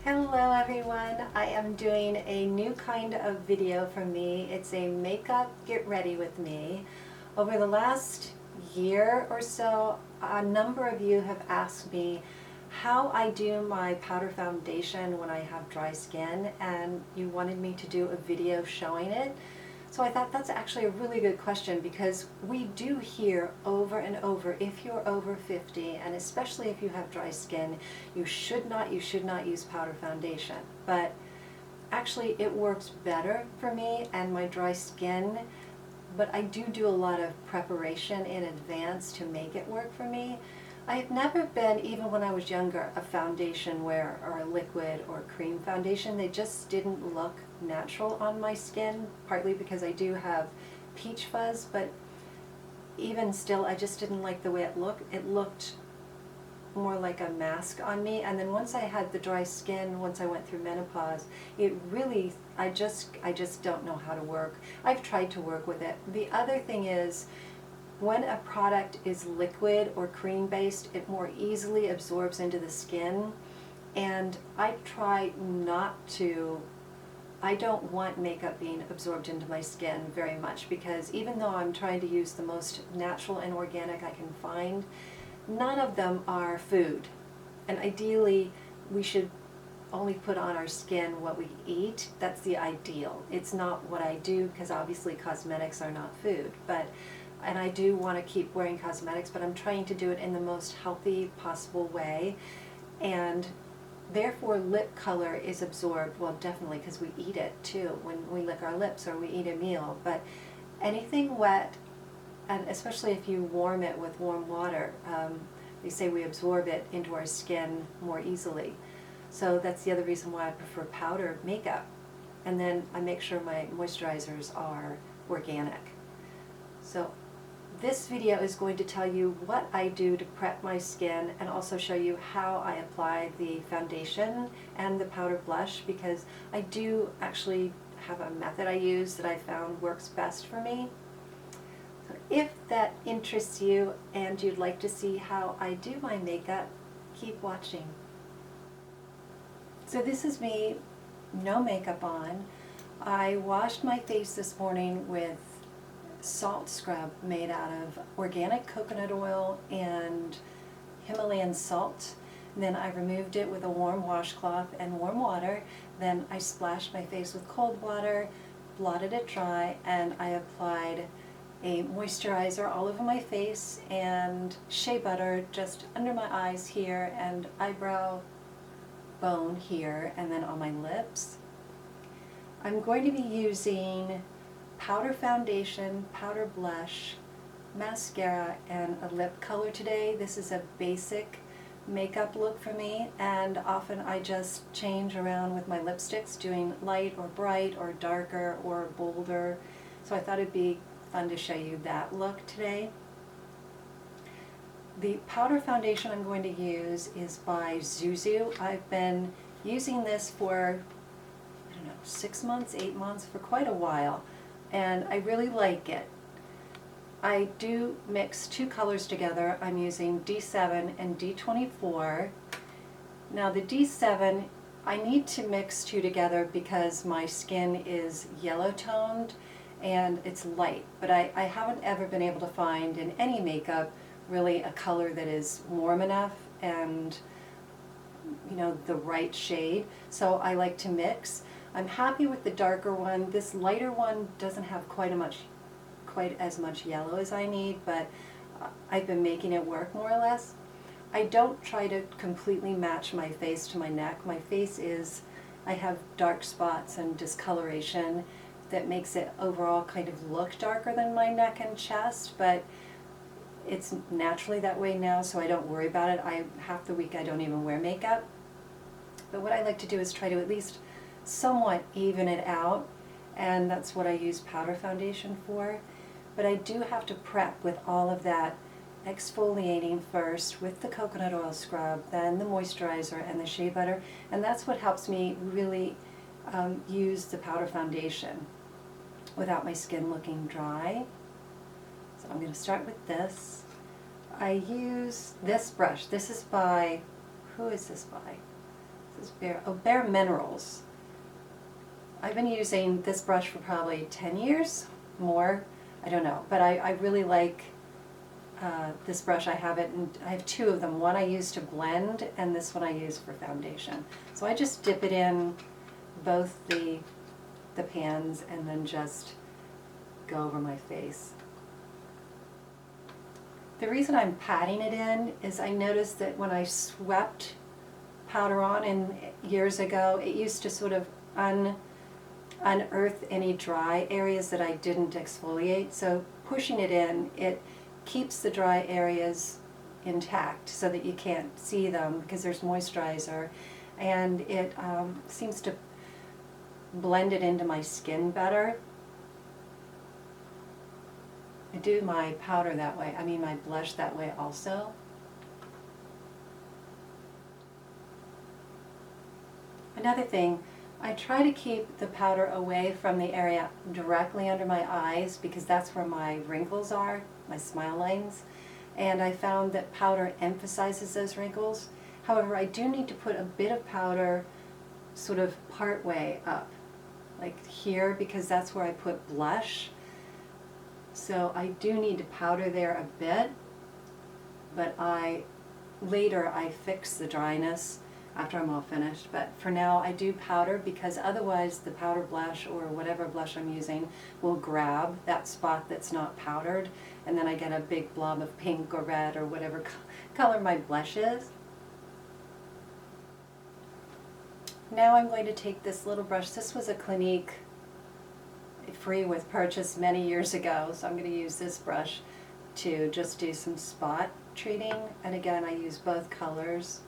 Hello everyone, I am doing a new kind of video for me. It's a makeup get ready with me. Over the last year or so, a number of you have asked me how I do my powder foundation when I have dry skin, and you wanted me to do a video showing it. So I thought that's actually a really good question, because we do hear over and over, if you're over 50, and especially if you have dry skin, you should not use powder foundation. But actually it works better for me and my dry skin, but I do a lot of preparation in advance to make it work for me. I have never been, even when I was younger, a foundation wearer or a liquid or cream foundation. They just didn't look natural on my skin, partly because I do have peach fuzz, but even still I just didn't like the way it looked. It looked more like a mask on me, and then once I had the dry skin, once I went through menopause, it really, I just don't know how to work. I've tried to work with it. The other thing is, when a product is liquid or cream based, it more easily absorbs into the skin, and I try not to, I don't want makeup being absorbed into my skin very much, because even though I'm trying to use the most natural and organic I can find, none of them are food. And ideally we should only put on our skin what we eat. That's the ideal. It's not what I do, because obviously cosmetics are not food, and I do want to keep wearing cosmetics, but I'm trying to do it in the most healthy possible way. And therefore lip color is absorbed, well, definitely, because we eat it too when we lick our lips or we eat a meal. But anything wet, and especially if you warm it with warm water, they say we absorb it into our skin more easily. So that's the other reason why I prefer powder makeup. And then I make sure my moisturizers are organic. So this video is going to tell you what I do to prep my skin, and also show you how I apply the foundation and the powder blush, because I do actually have a method I use that I found works best for me. So if that interests you and you'd like to see how I do my makeup, keep watching. So this is me, no makeup on. I washed my face this morning with salt scrub made out of organic coconut oil and Himalayan salt. Then I removed it with a warm washcloth and warm water. Then I splashed my face with cold water, blotted it dry, and I applied a moisturizer all over my face and shea butter just under my eyes here and eyebrow bone here, and then on my lips. I'm going to be using powder foundation, powder blush, mascara, and a lip color today. This is a basic makeup look for me, and often I just change around with my lipsticks, doing light or bright or darker or bolder. So I thought it'd be fun to show you that look today. The powder foundation I'm going to use is by Zuzu. I've been using this for, I don't know, 6 months, 8 months, for quite a while, and I really like it. I do mix two colors together. I'm using D7 and D24. Now the D7, I need to mix two together because my skin is yellow toned and it's light, but I haven't ever been able to find in any makeup really a color that is warm enough and, you know, the right shade. So I like to mix. I'm happy with the darker one. This lighter one doesn't have quite as much yellow as I need, but I've been making it work more or less. I don't try to completely match my face to my neck. My face is, I have dark spots and discoloration that makes it overall kind of look darker than my neck and chest, but it's naturally that way now, so I don't worry about it. Half the week I don't even wear makeup. But what I like to do is try to at least somewhat even it out, and that's what I use powder foundation for. But I do have to prep with all of that exfoliating first with the coconut oil scrub, then the moisturizer and the shea butter, and that's what helps me really use the powder foundation without my skin looking dry. So I'm going to start with this. I use this brush. This is by, who is this by? This is Bare Minerals. I've been using this brush for probably 10 years, more, I don't know, but I really like this brush. I have two of them. One I use to blend, and this one I use for foundation. So I just dip it in both the pans and then just go over my face. The reason I'm patting it in is I noticed that when I swept powder on years ago, it used to sort of unearth any dry areas that I didn't exfoliate. So pushing it in, it keeps the dry areas intact so that you can't see them because there's moisturizer, and it seems to blend it into my skin better. I do my powder that way, my blush that way also. Another thing, I try to keep the powder away from the area directly under my eyes because that's where my wrinkles are, my smile lines, and I found that powder emphasizes those wrinkles. However, I do need to put a bit of powder sort of part way up, like here, because that's where I put blush. So I do need to powder there a bit, but later I fix the dryness after I'm all finished. But for now I do powder because otherwise the powder blush or whatever blush I'm using will grab that spot that's not powdered, and then I get a big blob of pink or red or whatever color my blush is. Now I'm going to take this little brush. This was a Clinique free with purchase many years ago, so I'm going to use this brush to just do some spot treating, and again I use both colors.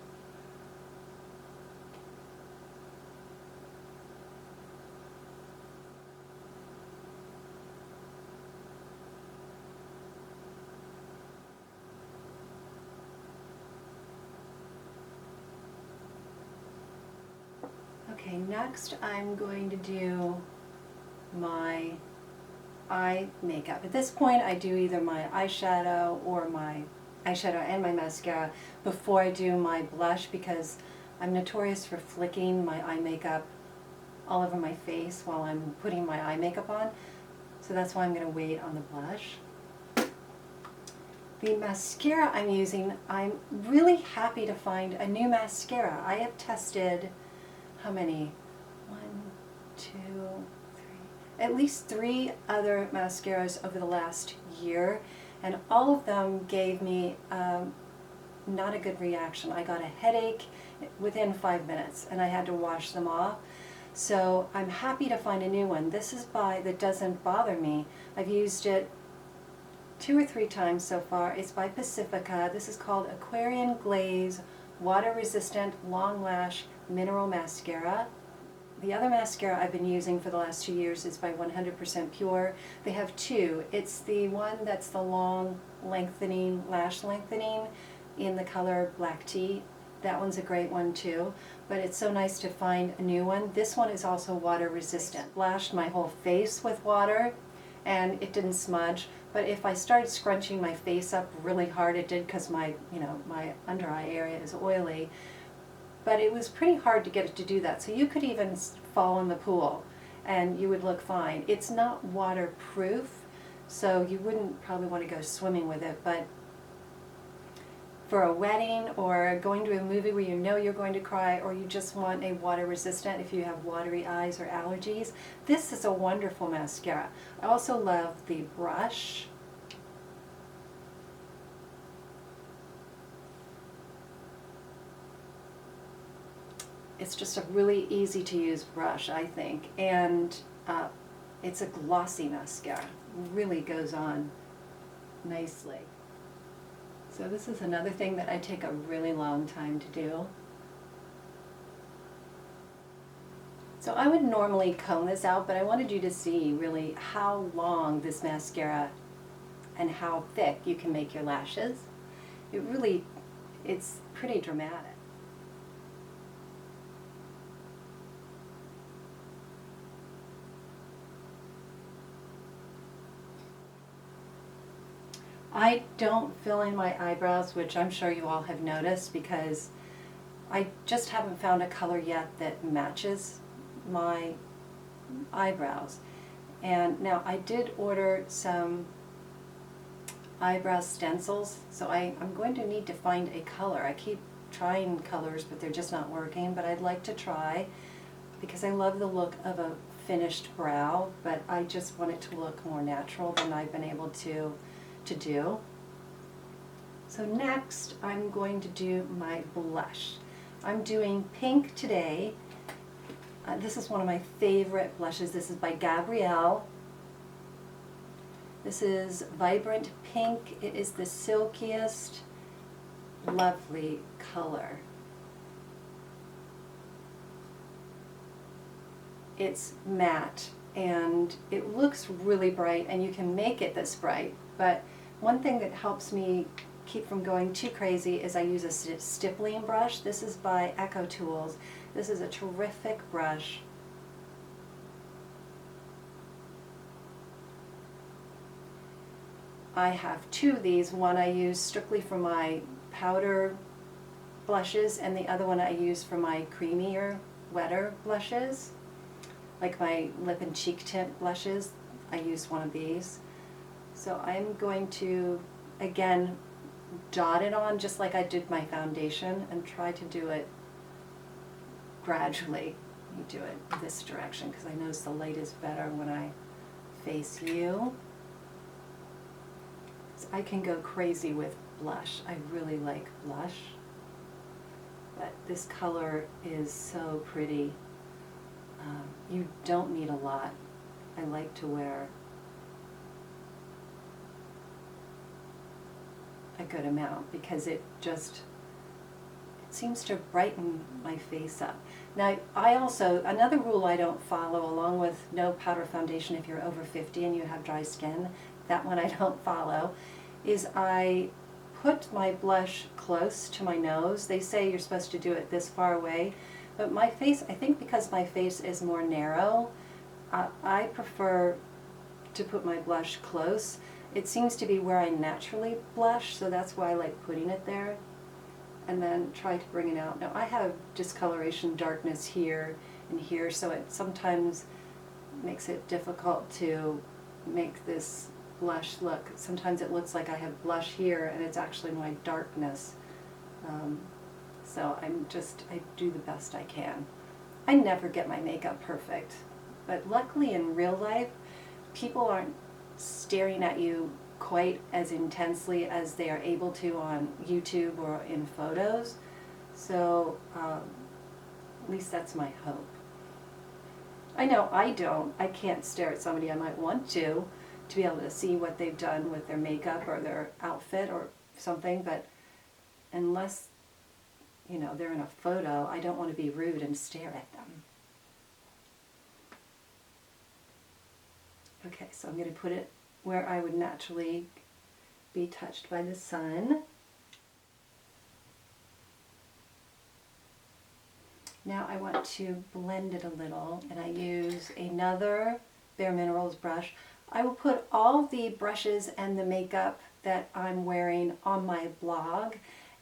Okay, next I'm going to do my eye makeup. At this point I do either my eyeshadow or my eyeshadow and my mascara before I do my blush because I'm notorious for flicking my eye makeup all over my face while I'm putting my eye makeup on. So that's why I'm going to wait on the blush. The mascara I'm using, I'm really happy to find a new mascara. I have tested, how many? 1, 2, 3, at least 3 other mascaras over the last year, and all of them gave me not a good reaction. I got a headache within 5 minutes and I had to wash them off. So I'm happy to find a new one. This is that doesn't bother me. I've used it 2 or 3 times so far. It's by Pacifica. This is called Aquarian Glaze Water Resistant Long Lash Mineral Mascara. The other mascara I've been using for the last 2 years is by 100% Pure. They have 2. It's the one that's the long lengthening, lash lengthening in the color Black Tea. That one's a great one too, but it's so nice to find a new one. This one is also water resistant. Splashed my whole face with water and it didn't smudge, but if I started scrunching my face up really hard, it did because my under eye area is oily. But it was pretty hard to get it to do that. So you could even fall in the pool and you would look fine. It's not waterproof, so you wouldn't probably want to go swimming with it, but for a wedding or going to a movie where you know you're going to cry, or you just want a water resistant if you have watery eyes or allergies, this is a wonderful mascara. I also love the brush. It's just a really easy to use brush, I think, and it's a glossy mascara. Really goes on nicely. So this is another thing that I take a really long time to do. So I would normally comb this out, but I wanted you to see really how long this mascara and how thick you can make your lashes. It's pretty dramatic. I don't fill in my eyebrows, which I'm sure you all have noticed, because I just haven't found a color yet that matches my eyebrows. And now I did order some eyebrow stencils, so I'm going to need to find a color. I keep trying colors, but they're just not working, but I'd like to try because I love the look of a finished brow, but I just want it to look more natural than I've been able to do. So next I'm going to do my blush. I'm doing pink today. This is one of my favorite blushes. This is by GRWM. This is Vibrant Pink. It is the silkiest, lovely color. It's matte and it looks really bright, and you can make it this bright, but one thing that helps me keep from going too crazy is I use a stippling brush. This is by Echo Tools. This is a terrific brush. I have two of these. One I use strictly for my powder blushes, and the other one I use for my creamier, wetter blushes. Like my lip and cheek tint blushes, I use one of these. So I'm going to, again, dot it on just like I did my foundation and try to do it gradually. You do it this direction because I notice the light is better when I face you. So I can go crazy with blush. I really like blush, but this color is so pretty. You don't need a lot. I like to wear a good amount because it seems to brighten my face up. Now, I also, another rule I don't follow, along with no powder foundation if you're over 50 and you have dry skin, that one I don't follow, is I put my blush close to my nose. They say you're supposed to do it this far away, but my face, I think because my face is more narrow, I prefer to put my blush close. It seems to be where I naturally blush, so that's why I like putting it there. And then try to bring it out. Now I have discoloration, darkness here and here, so it sometimes makes it difficult to make this blush look. Sometimes it looks like I have blush here and it's actually my darkness. So I do the best I can. I never get my makeup perfect, but luckily in real life, people aren't staring at you quite as intensely as they are able to on YouTube or in photos. So at least that's my hope. I know I can't stare at somebody. I might want to be able to see what they've done with their makeup or their outfit or something, but unless, you know, they're in a photo, I don't want to be rude and stare at them. Okay, so I'm going to put it where I would naturally be touched by the sun. Now I want to blend it a little, and I use another Bare Minerals brush. I will put all the brushes and the makeup that I'm wearing on my blog,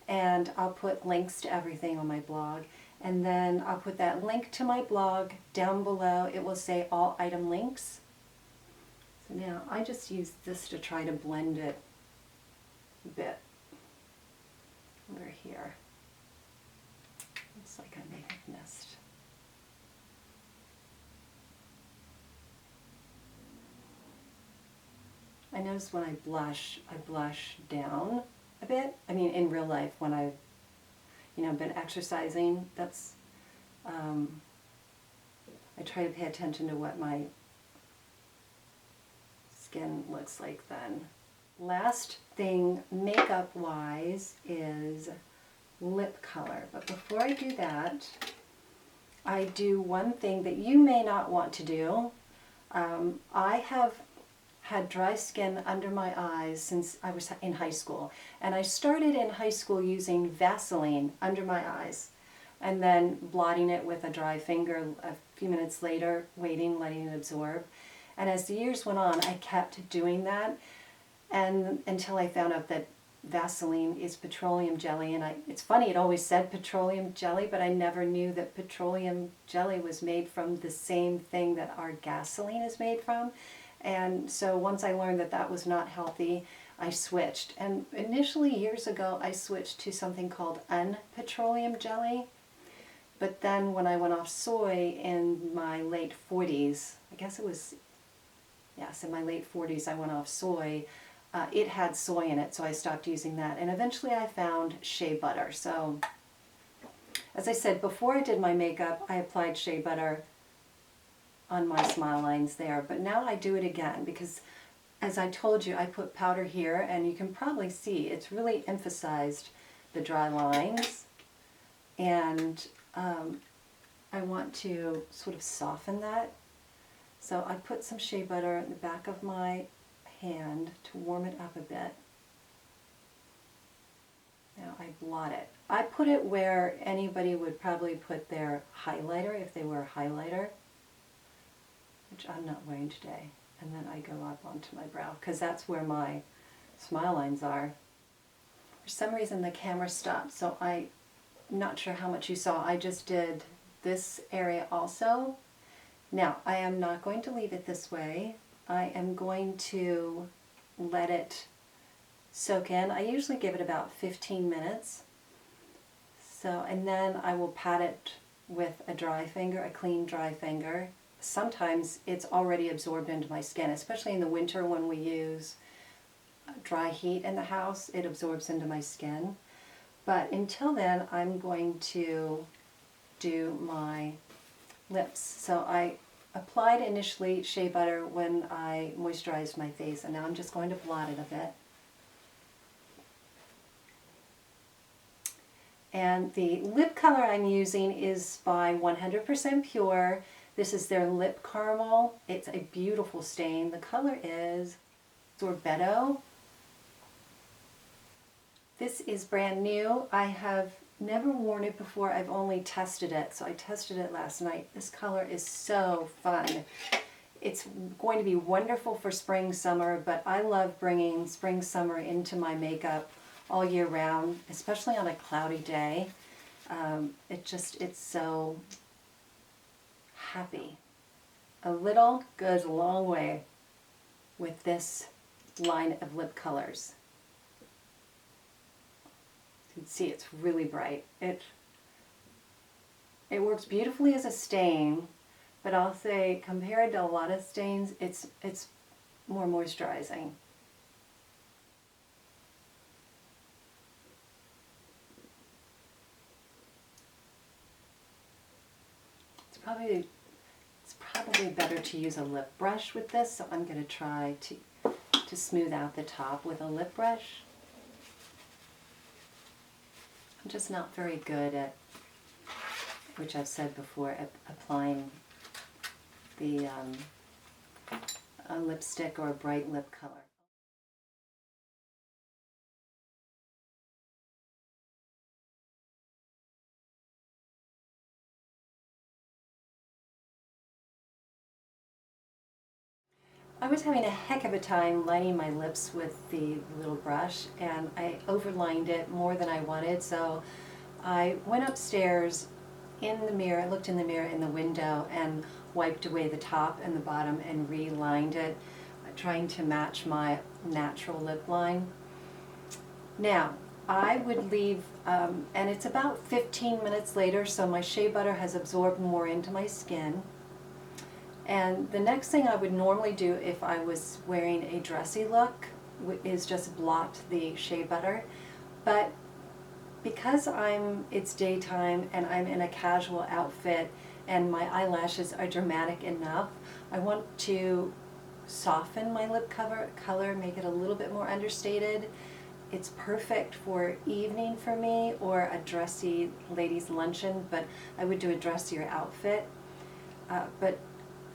and I'll put links to everything on my blog. And then I'll put that link to my blog down below. It will say all item links. So now I just use this to try to blend it a bit over here. Looks like I may have missed. I notice when I blush down a bit. I mean, in real life, when I've, been exercising, that's, I try to pay attention to what my skin looks like then. Last thing, makeup-wise, is lip color. But before I do that, I do one thing that you may not want to do. I have had dry skin under my eyes since I was in high school. And I started in high school using Vaseline under my eyes and then blotting it with a dry finger a few minutes later, waiting, letting it absorb. And as the years went on, I kept doing that, and until I found out that Vaseline is petroleum jelly, and it's funny, it always said petroleum jelly, but I never knew that petroleum jelly was made from the same thing that our gasoline is made from. And so once I learned that that was not healthy, I switched. And initially, years ago, I switched to something called unpetroleum jelly. But then when I went off soy in my late 40s, I guess it was, yes, in my late 40s I went off soy. It had soy in it, so I stopped using that. And eventually I found shea butter. So, as I said, before I did my makeup, I applied shea butter on my smile lines there. But now I do it again because, as I told you, I put powder here, and you can probably see it's really emphasized the dry lines. And I want to sort of soften that. So I put some shea butter in the back of my hand to warm it up a bit. Now I blot it. I put it where anybody would probably put their highlighter if they wear a highlighter, which I'm not wearing today. And then I go up onto my brow because that's where my smile lines are. For some reason the camera stopped, so I'm not sure how much you saw. I just did this area also. Now I am not going to leave it this way. I am going to let it soak in. I usually give it about 15 minutes. So, and then I will pat it with a dry finger, a clean dry finger. Sometimes it's already absorbed into my skin, especially in the winter when we use dry heat in the house, it absorbs into my skin. But until then, I'm going to do my lips. So I applied initially shea butter when I moisturized my face, and now I'm just going to blot it a bit. And the lip color I'm using is by 100% Pure. This is their Lip Caramel. It's a beautiful stain. The color is Sorbetto. This is brand new. I have never worn it before. I've only tested it. So I tested it last night. This color is so fun. It's going to be wonderful for spring, summer, but I love bringing spring, summer into my makeup all year round, especially on a cloudy day. It's so happy. A little goes a long way with this line of lip colors. You can see it's really bright. It works beautifully as a stain, but I'll say compared to a lot of stains, it's more moisturizing. It's probably better to use a lip brush with this, so I'm going to try to smooth out the top with a lip brush. I'm just not very good at, which I've said before, at applying the a lipstick or a bright lip color. I was having a heck of a time lining my lips with the little brush, and I overlined it more than I wanted, so I went upstairs in the mirror, looked in the mirror in the window, and wiped away the top and the bottom and relined it, trying to match my natural lip line. Now, I would leave, and it's about 15 minutes later, so my shea butter has absorbed more into my skin. And the next thing I would normally do if I was wearing a dressy look is just blot the shea butter. But because it's daytime and I'm in a casual outfit and my eyelashes are dramatic enough, I want to soften my lip color, make it a little bit more understated. It's perfect for evening for me or a dressy ladies' luncheon, but I would do a dressier outfit. But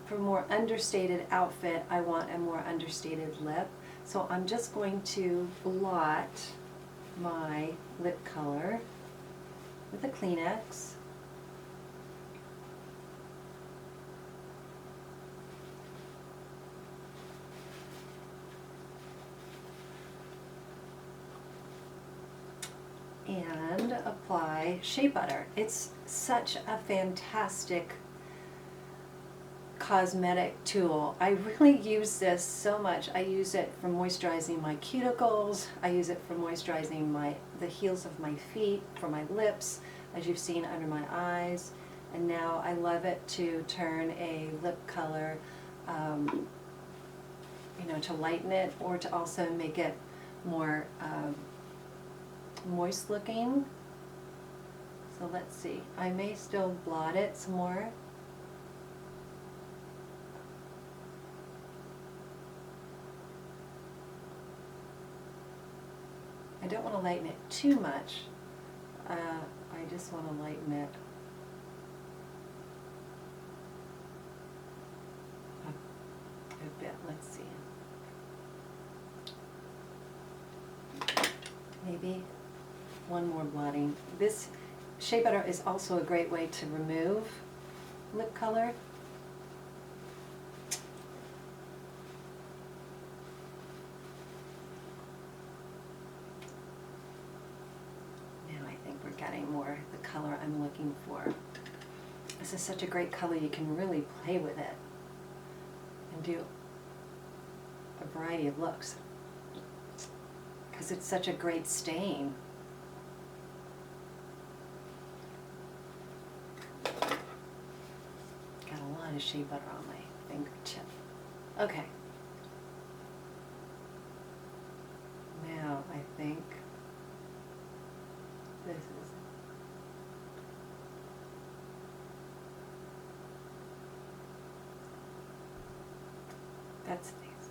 for a more understated outfit, I want a more understated lip. So I'm just going to blot my lip color with a Kleenex. and apply shea butter. It's such a fantastic cosmetic tool. I really use this so much. I use it for moisturizing my cuticles. I use it for moisturizing the heels of my feet, for my lips, as you've seen under my eyes. And now I love it to turn a lip color, you know, to lighten it or to also make it more moist looking. So let's see. I may still blot it some more. I don't want to lighten it too much. I just want to lighten it a bit. Let's see. Maybe one more blotting. This shea butter is also a great way to remove lip color. Getting more the color I'm looking for. This is such a great color, you can really play with it and do a variety of looks because it's such a great stain. Got a lot of shea butter on my fingertip. Okay. Now I think this is that's nice.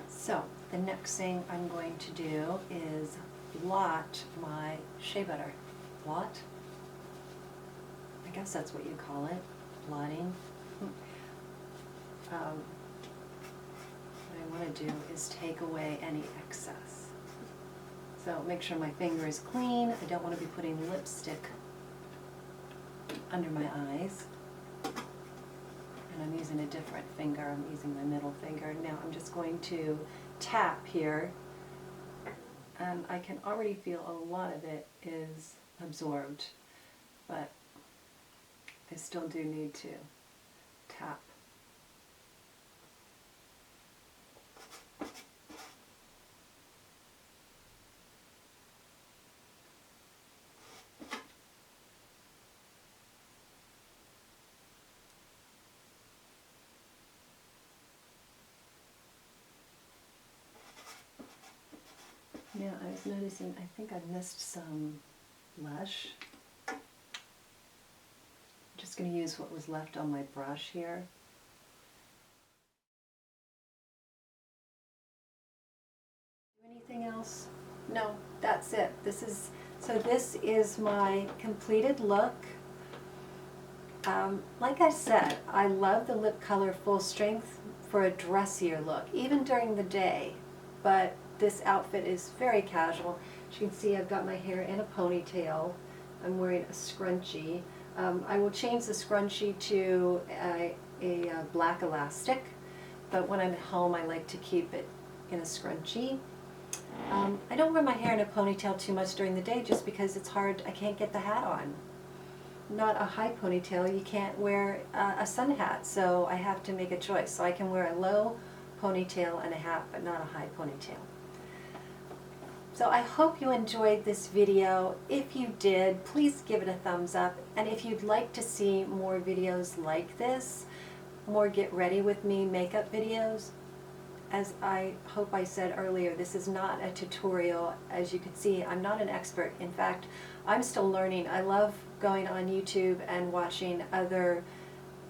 So the next thing I'm going to do is blot my shea butter. Blot? I guess that's what you call it. Blotting. What I want to do is take away any excess. So make sure my finger is clean. I don't want to be putting lipstick under my eyes. And I'm using a different finger. I'm using my middle finger. Now I'm just going to tap here. And I can already feel a lot of it is absorbed, but I still do need to tap. Yeah, I was noticing, I think I missed some Lash. I'm just going to use what was left on my brush here. Anything else? No, that's it. This is my completed look. Like I said, I love the lip color full strength for a dressier look, even during the day, but this outfit is very casual. As you can see, I've got my hair in a ponytail. I'm wearing a scrunchie. I will change the scrunchie to a black elastic, but when I'm at home I like to keep it in a scrunchie. I don't wear my hair in a ponytail too much during the day just because it's hard, I can't get the hat on. Not a high ponytail, you can't wear a sun hat, so I have to make a choice. So I can wear a low ponytail and a hat, but not a high ponytail. So I hope you enjoyed this video. If you did, please give it a thumbs up. And if you'd like to see more videos like this, more get ready with me makeup videos, as I hope I said earlier, this is not a tutorial. As you can see, I'm not an expert. In fact, I'm still learning. I love going on YouTube and watching other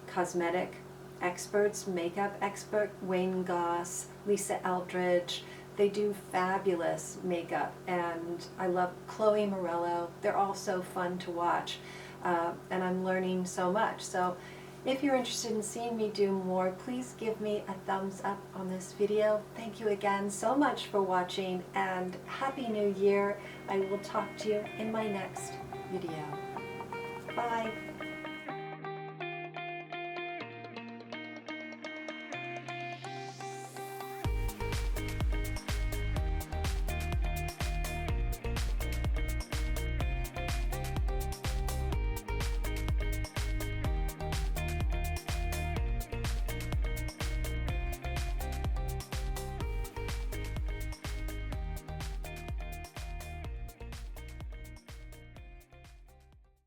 cosmetic experts, makeup expert, Wayne Goss, Lisa Eldridge. They do fabulous makeup, and I love Chloe Morello. They're all so fun to watch, and I'm learning so much. So if you're interested in seeing me do more, please give me a thumbs up on this video. Thank you again so much for watching, and Happy New Year. I will talk to you in my next video. Bye.